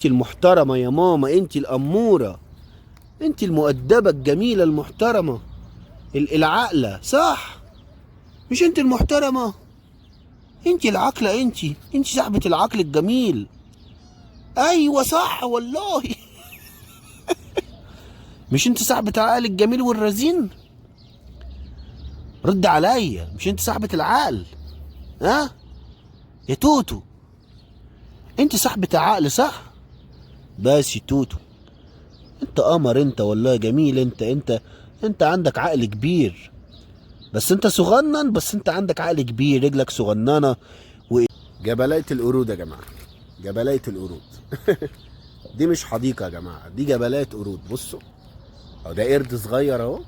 انت المحترمة يا ماما، انت الأمورة، انت المؤدبة الجميلة المحترمة العاقلة، صح؟ مش انت المحترمة؟ انت العاقلة، انت صاحبة العقل الجميل. ايوه صح والله. مش انت صاحبة العقل الجميل والرزين؟ رد عليا، مش انت صاحبة العقل؟ ها يا توتو؟ انت صاحبة العقل صح؟ بس يا توتو، انت قمر، انت والله جميل، انت عندك عقل كبير، بس انت صغنن، بس انت عندك عقل كبير، رجلك صغننه جبلايه القرود يا جماعه، جبلايه القرود. دي مش حديقه يا جماعه، دي جبلايه قرود. بصوا اهو، ده قرد صغير اهو.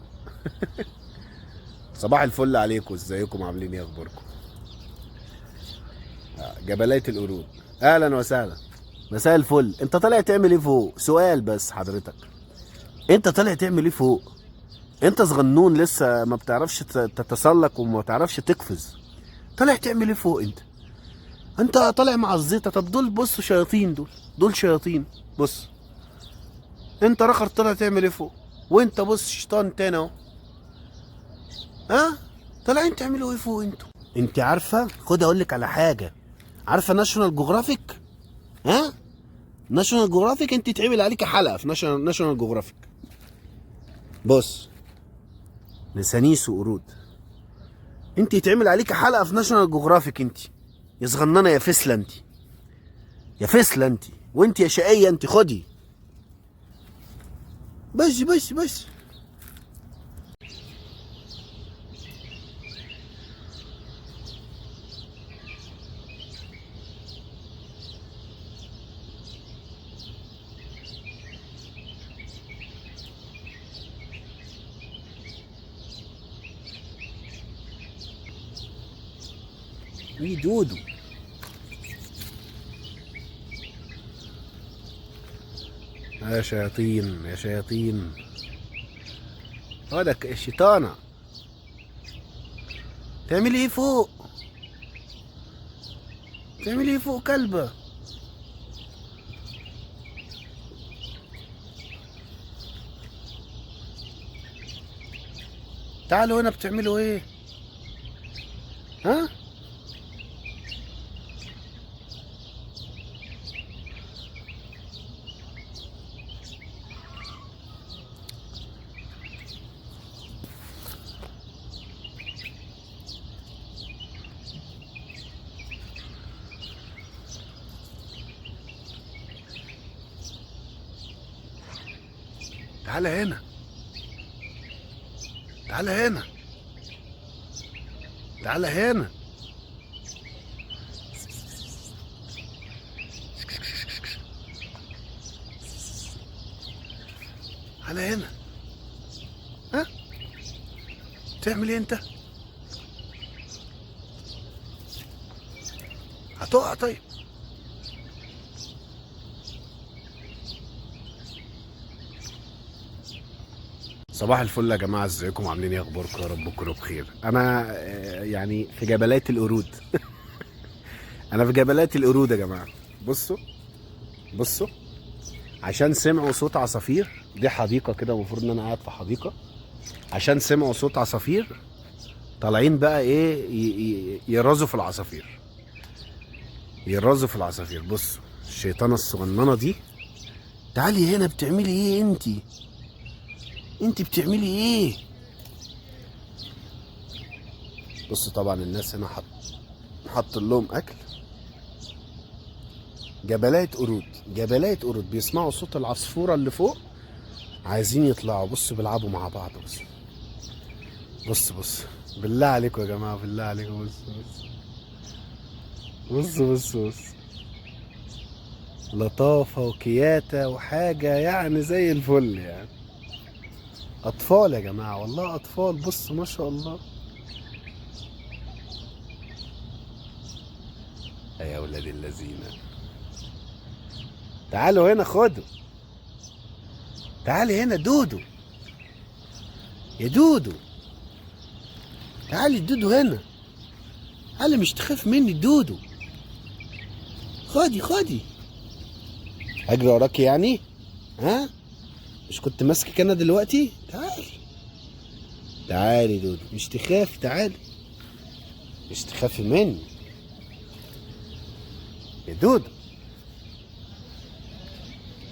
صباح الفل عليكم، ازيكم، عاملين ايه، اخباركم؟ جبلايه القرود، اهلا وسهلا، مساء الفل. انت طالع تعمل ايه فوق؟ سؤال بس حضرتك، انت طالع تعمل ايه فوق؟ انت صغنون لسه، ما بتعرفش تتسلق وما بتعرفش تقفز، طالع تعمل ايه فوق انت طالع مع الزيطه؟ طب دول بصوا شياطين، دول شياطين. بص انت رخر، طالع تعمل ايه فوق؟ وانت بص شيطان تاني اهو. ها طالعين تعملوا ايه فوق انتوا؟ انت عارفه، خد اقول لك على حاجه، عارفه ناشونال جغرافيك؟ ها ناشونال جغرافيك، انت تعمل عليك حلقه في ناشونال جغرافيك. بص نسانيس وقرود، انت يتعمل عليك حلقه في ناشونال جغرافيك، انت يا صغننه يا فسله، انت يا فسله انت، وانت يا شقيه انت، خدي. بس في دودو. يا شياطين يا شياطين، هذا الشيطانة. تعملي ايه فوق؟ تعملي ايه فوق كلبة؟ تعالوا هنا، بتعملوا ايه؟ ها تعالى هنا، تعالى هنا، تعالى هنا. تعالى هنا. ها تعمل ايه انت؟ هتقع طيب. صباح الفل يا جماعه، ازيكم، عاملين ايه، اخباركم؟ يا رب تكونوا بخير. انا يعني في جبلات القرود. انا في جبلات القرود يا جماعه. بصوا بصوا، عشان سمعوا صوت عصافير، دي حديقه كده، المفروض ان انا قاعد في حديقه، عشان سمعوا صوت عصافير طالعين بقى ايه، يرازوا في العصافير، يرازوا في العصافير. بصوا الشيطانه الصغننه دي، تعالي هنا، بتعملي ايه انت بتعملي ايه؟ بصوا طبعا الناس هنا حط لهم اكل. جبلات قرود، جبلات قرود، بيسمعوا صوت العصفوره اللي فوق، عايزين يطلعوا. بصوا بيلعبوا مع بعض. بص بالله عليكم يا جماعه، بالله عليكم، بص لطافه وكياته وحاجه يعني زي الفل يعني. اطفال يا جماعه، والله اطفال، بص ما شاء الله. يا ولاد الذين، تعالوا هنا، خدوا، تعالي هنا دودو، يا دودو، تعالي دودو هنا، تعالي، مش تخاف مني دودو، خدي اجري وراك يعني؟ ها؟ مش كنت ماسكك انا دلوقتي؟ تعالي تعالي دودو، مش تخافي، تعالي، مش تخافي مني يا دودو.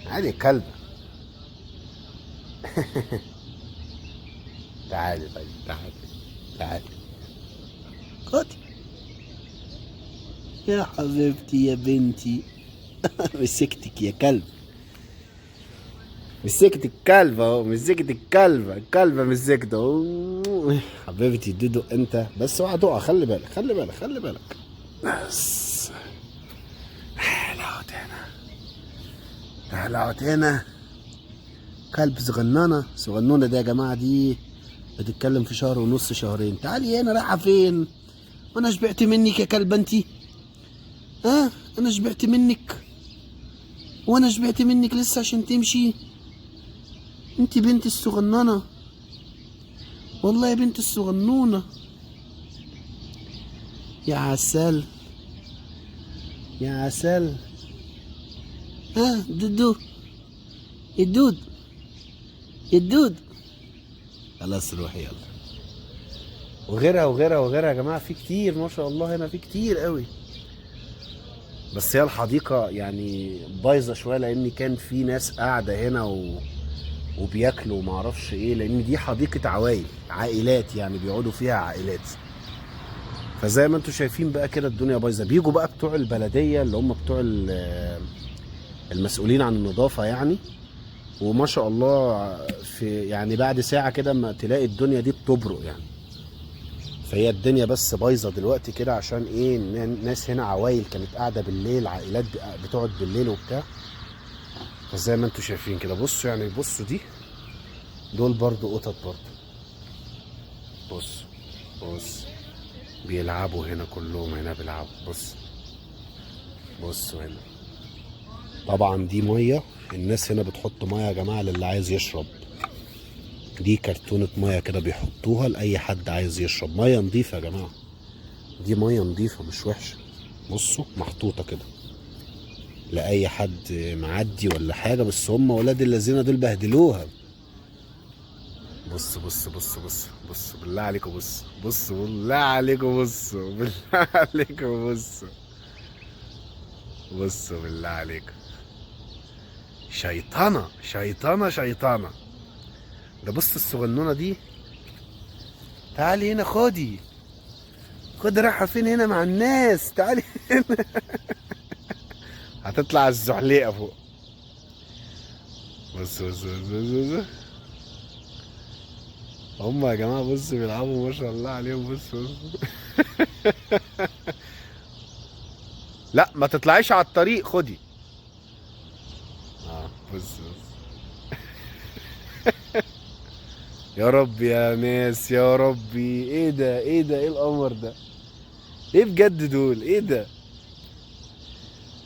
تعالي يا كلبة. تعالي طيب، تعالي تعالي. خدي يا حبيبتي يا بنتي. مسكتك يا كلب، مسكت الكلب اهو، مسكت الكلبة، الكلبة مسكت اهو. حبيبتي دودو انت بس اوعى تقع، خلي بالك خلي بالك خلي بالك. بس تعالى اقعد هنا، تعالى اقعد هنا. كلب صغننة صغنونة ده يا جماعة، دي بتتكلم في شهر ونص شهرين. تعالي هنا، رايحة فين؟ وانا شبعت منك يا كلبة انتي؟ ها؟ انا شبعت منك؟ وانا شبعت منك لسه عشان تمشي؟ انتي بنتي الصغننة، والله يا بنتي الصغنونة يا عسل يا عسل. ها دودو، الدود الدود. خلاص روحي يلا. وغيرها وغيرها وغيرها يا جماعه، في كتير ما شاء الله، هنا في كتير قوي. بس هي الحديقه يعني بايظه شويه، لان كان في ناس قاعده هنا وبياكلوا وما اعرفش ايه، لان دي حديقه عوائل، عائلات يعني بيقعدوا فيها عائلات. فزي ما انتم شايفين بقى كده الدنيا بايظه. بيجوا بقى بتوع البلديه اللي هم بتوع المسؤولين عن النظافه يعني، وما شاء الله في يعني بعد ساعه كده ما تلاقي الدنيا دي بتبرق يعني. فهي الدنيا بس بايظه دلوقتي كده عشان ايه؟ الناس هنا عوايل كانت قاعده بالليل، عائلات بتقعد بالليل وبتاع. فزي ما انتم شايفين كده، بصوا يعني، بصوا دول برضو قطط برضو. بص بص بيلعبوا هنا كلهم، هنا بيلعبوا. بص بصوا هنا. طبعا دي ميه، الناس هنا بتحط ميه يا جماعه للي عايز يشرب. دي كرتونه ميه كده بيحطوها لاي حد عايز يشرب، ميه نظيفه يا جماعه، دي ميه نظيفه مش وحشه. بصوا محطوطه كده لاي حد معدي ولا حاجه، بس هم ولاد الذين دول بهدلوها. بص بص بص بص بص بالله عليكم، بص بص بالله عليكم، بص بالله عليكم، بص بص بالله عليكم. شيطانه شيطانه شيطانه. ده بص الصغنونه دي. تعالي هنا، خدي خدي، رايحه فين هنا مع الناس؟ تعالي هنا. هتطلع الزحليقه فوق. بص بص بص بص. هم يا جماعه بص بيلعبوا ما شاء الله عليهم. بص بص. لا ما تطلعيش على الطريق، خدي. بص بص. يا رب يا ناس، يا ربي، ايه ده ايه ده، ايه القمر ده، ايه بجد دول، ايه ده؟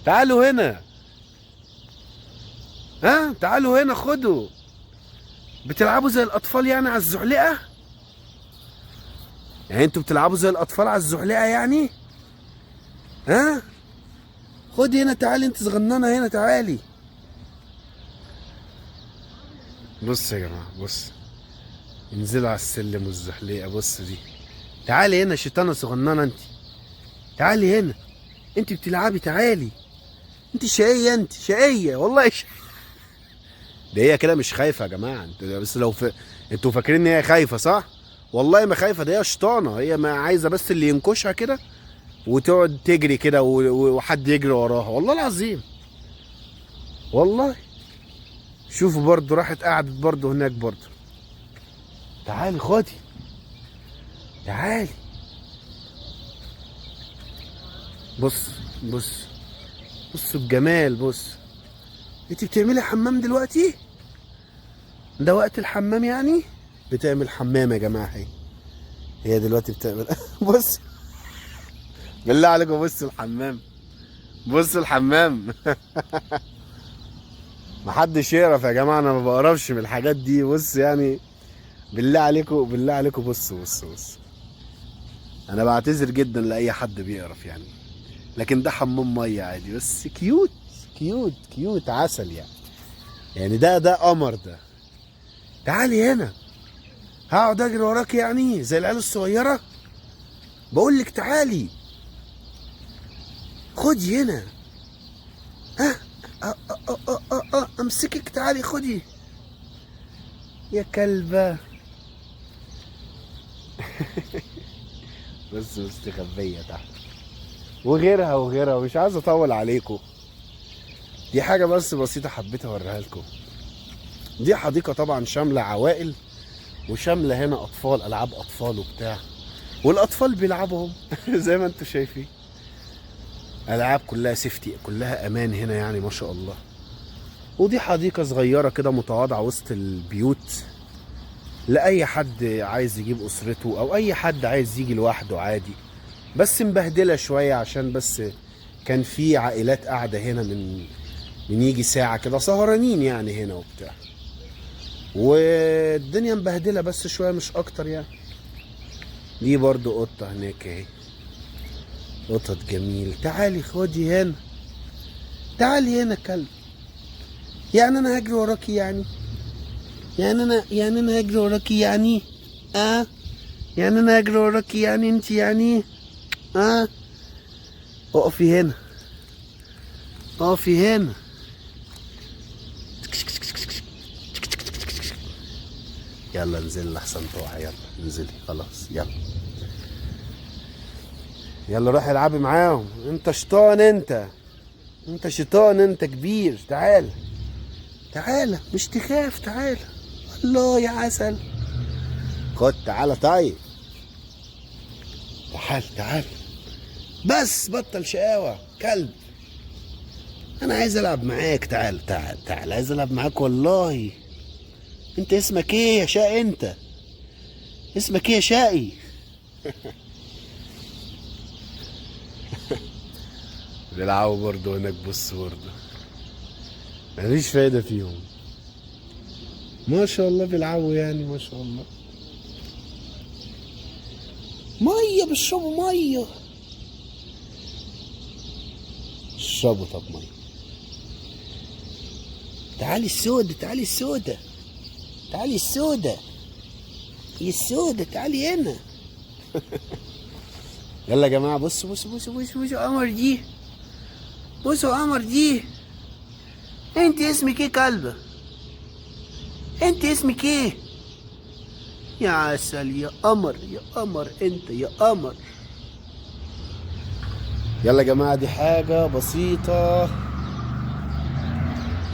تعالوا هنا، ها تعالوا هنا، خدوا. بتلعبوا زي الاطفال يعني على الزحلقه؟ يعني انتوا بتلعبوا زي الاطفال على الزحلقه يعني؟ ها خدي هنا، تعالي انت صغننه هنا، تعالي. بص يا جماعه، بص انزلوا على السلم والزحليقه. بص دي، تعالي هنا شيطانه صغننه انت، تعالي هنا، انت بتلعبي، تعالي. انت شقيه، انت شقيه والله ده هي كده مش خايفه يا جماعه، انتوا بس انتوا فاكرين ان هي خايفه صح؟ والله ما خايفه، ده هي شيطانه، هي ما عايزه بس اللي ينكشها كده وتقعد تجري كده وحد يجري وراها، والله العظيم والله. شوفوا برضو راحت قعدت برضو هناك برضو. تعالي خدي، تعالي. بص بص بصوا الجمال. بص انت بتعملي حمام دلوقتي؟ ده وقت الحمام يعني؟ بتعمل حمام يا جماعه. هي دلوقتي بتعمل بص بالله عليكم، بص الحمام، بص الحمام. محدش يقرف يا جماعه، انا ما بقرفش من الحاجات دي. بص يعني بالله عليكم، بالله عليكم، بص بص بص. انا بعتذر جدا لاي حد بيقرف يعني، لكن ده حمام ميه عادي بس كيوت. كيوت كيوت عسل يعني. يعني ده قمر ده. تعالي هنا. هقعد اجري وراك يعني زي العيال الصغيره؟ بقول لك تعالي. خدي هنا. ها. امسكك، تعالي خدي يا كلبه. بس مستخبيه تحت. وغيرها وغيرها، مش عايز اطول عليكم. دي حاجه بس بسيطه حبيت اوريها لكم. دي حديقه طبعا شامله عوائل، وشامله هنا اطفال، العاب اطفال وبتاع، والاطفال بيلعبوا هم. زي ما انتم شايفين. العاب كلها سيفتي، كلها امان هنا يعني ما شاء الله. ودي حديقه صغيره كده متواضعه وسط البيوت، لاي حد عايز يجيب اسرته او اي حد عايز يجي لوحده عادي. بس مبهدله شويه عشان بس كان في عائلات قاعده هنا من يجي ساعه كده سهرانين يعني هنا وبتاع، والدنيا مبهدله بس شويه مش اكتر يعني. دي برضو قطه هناك اهي، قطط جميل. تعالي خدي هنا، تعالي هنا كلب. يعني انا هجري وراكي يعني؟ يعني انا هجري وراكي يعني؟ يعني انا هجري وراكي يعني انت يعني؟ اقفي هنا، اقفي هنا. يلا انزلي لحسن تقع. يلا انزلي خلاص. يلا يلا روحي العبي معاهم. انت شيطان انت شيطان، انت كبير. تعال تعال، مش تخاف. تعال. الله يا عسل. خد تعال. طيب تعال بس بطل شقاوة كلب. انا عايز العب معاك. تعال عايز العب معاك والله. انت اسمك ايه يا شقي؟ انت اسمك ايه يا شقي؟ بيلعبوا برضه هناك. بص برضه مفيش فايدة فيهم ما شاء الله. بيلعبوا يعني ما شاء الله. مية، بيشربوا مية. اشربوا طب مية. تعالي السودة، تعالي السودة، تعالي السودة يا السودة، تعالي هنا. يلا يا جماعة. بصوا قمر دي. بصوا قمر دي. انت اسمك ايه كلبة؟ انت اسمك ايه يا عسل يا قمر؟ يا قمر انت يا قمر. يلا يا جماعة، دي حاجة بسيطة.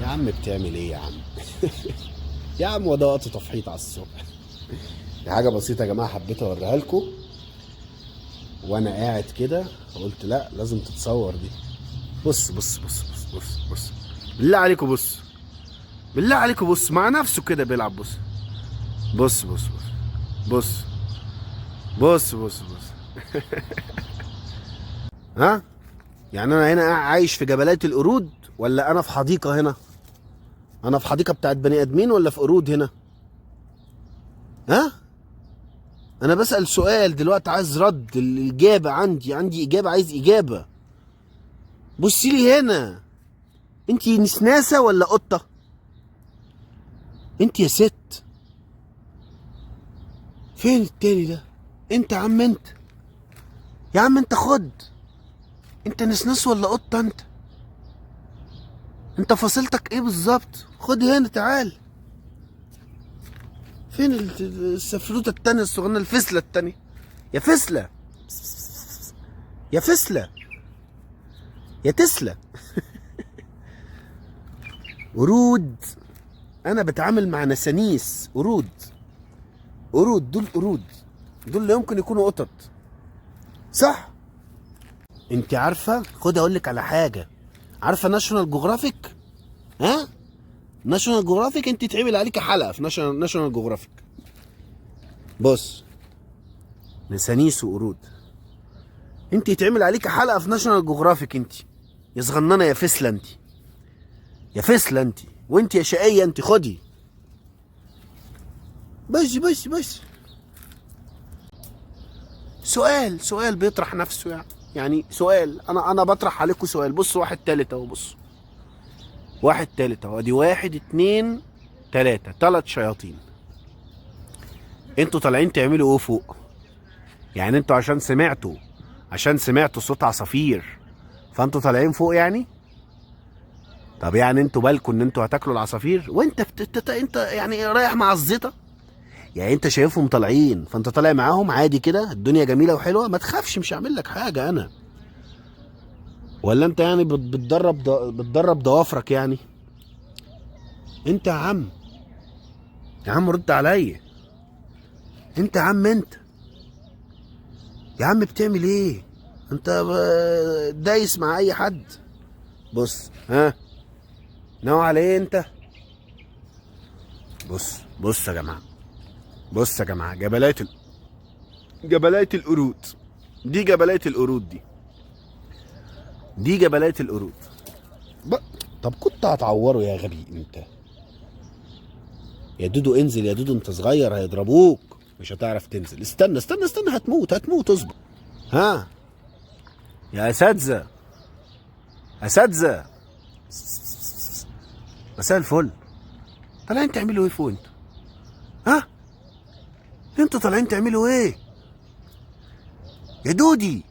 يا عم بتعمل ايه يا عم؟ يا عم وده وقت تفحيط على الصبح. دي حاجة بسيطة يا جماعة حبيت اوريها لكم وانا قاعد كده، قلت لا لازم تتصور دي. بص بالله عليكم. بص بالله عليكم. بص مع نفسه كده بيلعب. بص بص. ها؟ يعني انا هنا عايش في جبلات القرود ولا انا في حديقة هنا؟ انا في حديقة بتاعت بني ادمين ولا في قرود هنا؟ ها؟ انا بسأل سؤال دلوقتي عايز رد. الاجابة عندي اجابة، عايز اجابة. بصي لي هنا. انتي نسناسة ولا قطة؟ انت يا ست. فين التاني ده؟ انت يا عم انت. يا عم انت خد. انت نسناس ولا قطة انت؟ انت فصيلتك ايه بالظبط؟ خد هنا تعال. فين السفلوتة التانية الصغننة، الفسلة التانية؟ يا فسلة يا فسلة يا تسلة. قرود. انا بتعامل مع نسانيس. قرود دول قرود. دول لا يمكن يكونوا قطط، صح؟ انت عارفة، خد اقول لك على حاجة. عارفة ناشونال جغرافيك؟ ها؟ ناشونال جغرافيك انت يتعمل عليك حلقة في ناشونال جغرافيك. بص، نسانيس وقرود، انت يتعمل عليك حلقة في ناشونال جغرافيك. انت يا صغننة يا فسلة انت، يا فسلة انت، وانت يا شقية انت. خدي بس سؤال بيطرح نفسه يعني سؤال. انا بطرح عليكم سؤال. بص واحد تالت اهو. واحد تالت اهو، ادي واحد اتنين تلاتة، 3 شياطين. انتوا طالعين تعملوا ايه فوق؟ يعني انتوا عشان سمعتوا صوت عصافير فانتوا طالعين فوق يعني؟ طب يعني انتوا بالكم ان انتوا هتاكلوا العصافير وانت انت يعني رايح مع الزيطه؟ يعني انت شايفهم طالعين فانت طالع معاهم عادي كده، الدنيا جميله وحلوه، ما تخافش مش هعمل لك حاجه انا. ولا انت يعني بتدرب ضوافرك يعني؟ انت يا عم، يا عم رد عليا. انت يا عم، انت يا عم بتعمل ايه؟ انت دايس مع اي حد. بص ها، ناوي على ايه انت؟ بص يا جماعه، بص يا جماعه، جبلايه القرود دي، جبلايه القرود دي جبلايه القرود. ب... طب كنت هتعوره يا غبي انت. يا دودو انزل يا دودو، انت صغير هيضربوك، مش هتعرف تنزل. استنى، هتموت اصبر. ها يا اساتذه، مساء الفل. طالعين تعملوا ايه فوق انتوا؟ ها، انتوا طالعين تعملوا ايه يا دودي؟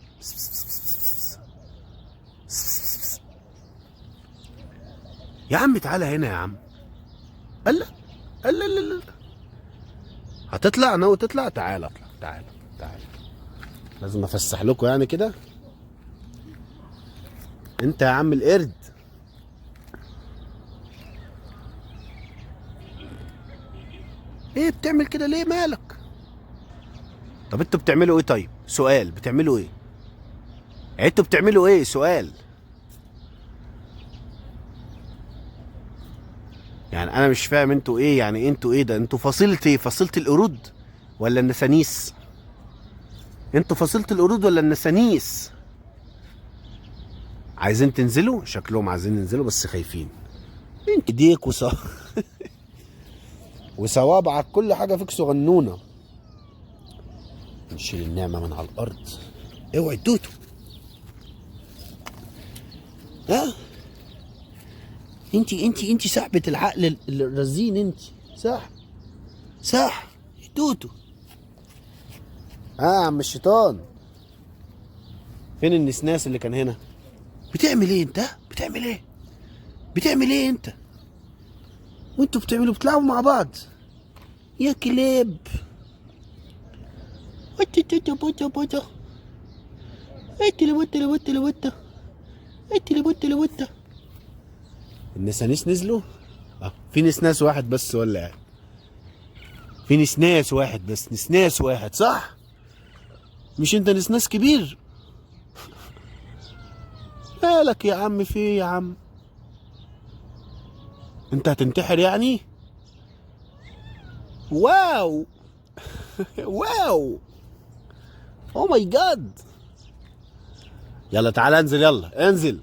يا عم تعالى هنا يا عم. قال لا، لا. هتطلع؟ ناوي تطلع؟ تعالى اطلع، تعالى. لازم افسح لكم يعني كده. انت يا عم القرد، ايه بتعمل كده ليه؟ مالك؟ طب انتوا بتعملوا ايه؟ طيب سؤال، بتعملوا ايه؟ انتوا بتعملوا ايه؟ سؤال. يعني انا مش فاهم انتوا ايه يعني، انتوا ايه ده؟ انتوا فصيلة ايه؟ فصيلة القرود ولا النسانيس؟ انتوا فصيلة القرود ولا النسانيس؟ عايزين تنزلوا؟ شكلهم عايزين ينزلوا بس خايفين. انت ايديك وصوابعك كل حاجة فيك صغنونة. نشيل النعمة من على الارض. اوعي توتو. ها، انت صاحبة العقل الرزين، انت صح توتو. ها يا عم الشيطان، فين النسناس اللي كان هنا؟ بتعمل ايه انت؟ بتعمل ايه انت؟ وانتوا بتلعبوا مع بعض يا كلاب. النسانيس نزلوا؟ في نسناس واحد بس ولا ايه؟ في نسناس واحد بس، نسناس واحد صح؟ مش انت نسناس كبير؟ مالك يا عم؟ في ايه يا عم؟ انت هتنتحر يعني؟ واو او ماي جاد. يلا تعالى انزل، يلا انزل.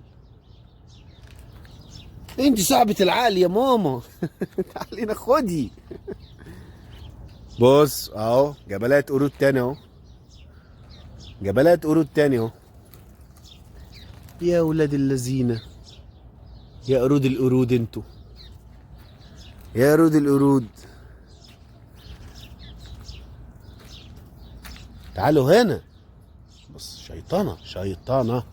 انت صاحبة العقل يا ماما. تعالي ناخدي. بص اهو، جبلات قرود تاني اهو، جبلات قرود تاني اهو. يا ولاد اللذينة، يا قرود القرود انتوا، يا قرود القرود. تعالوا هنا. بص شيطانة.